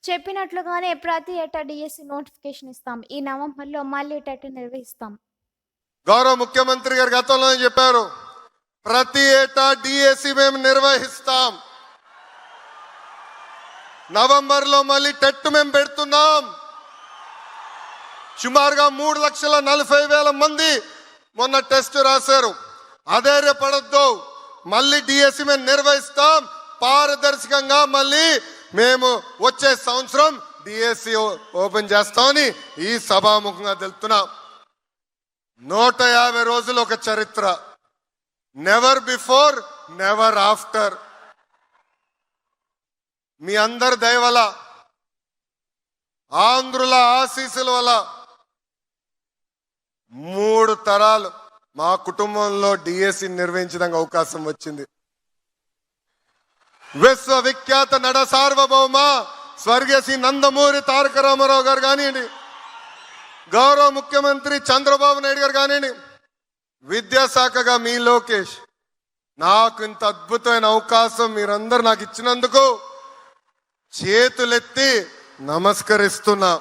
చెప్పినట్లుగానే ప్రతి ఏటా డిఎస్సి నోటిఫికేషన్ ఇస్తాం. ఈ నవంబర్‌లో మళ్ళీ టెట్ నిర్వహిస్తాం. గౌరవ ముఖ్యమంత్రి గారు గతంలోనే చెప్పారు, ప్రతి ఏటా డిఎస్సి మేము నిర్వహిస్తాం. నవంబర్లో మళ్ళీ టెట్ మేము పెడుతున్నాం. సుమారుగా 3,40,000 మంది మొన్న టెస్ట్ రాశారు. అధైర్యపడద్దు, మళ్ళీ డిఎస్సి మేము నిర్వహిస్తాం. పారదర్శకంగా మళ్ళీ మేము వచ్చే సంవత్సరం డిఎస్సి ఓపెన్ చేస్తామని ఈ సభాముఖంగా తెలుపుతున్నాం. 150 రోజులు ఒక చరిత్ర. Never before never after. మీ అందరి దయ వల్ల, ఆంధ్రుల ఆశీస్సుల వల్ల 3 తరాలు మా కుటుంబంలో డిఎస్సి నిర్వహించడానికి అవకాశం వచ్చింది. విశ్వవిఖ్యాత నట సార్వభౌమ స్వర్గీయ శ్రీ నందమూరి తారక రామారావు గారు కానివ్వండి, గౌరవ ముఖ్యమంత్రి చంద్రబాబు నాయుడు గారు కానివ్వండి, విద్యాశాఖగా మీ లోకేష్, నాకు ఇంత అద్భుతమైన అవకాశం మీరందరూ నాకు ఇచ్చినందుకు చేతులెత్తి నమస్కరిస్తున్నా.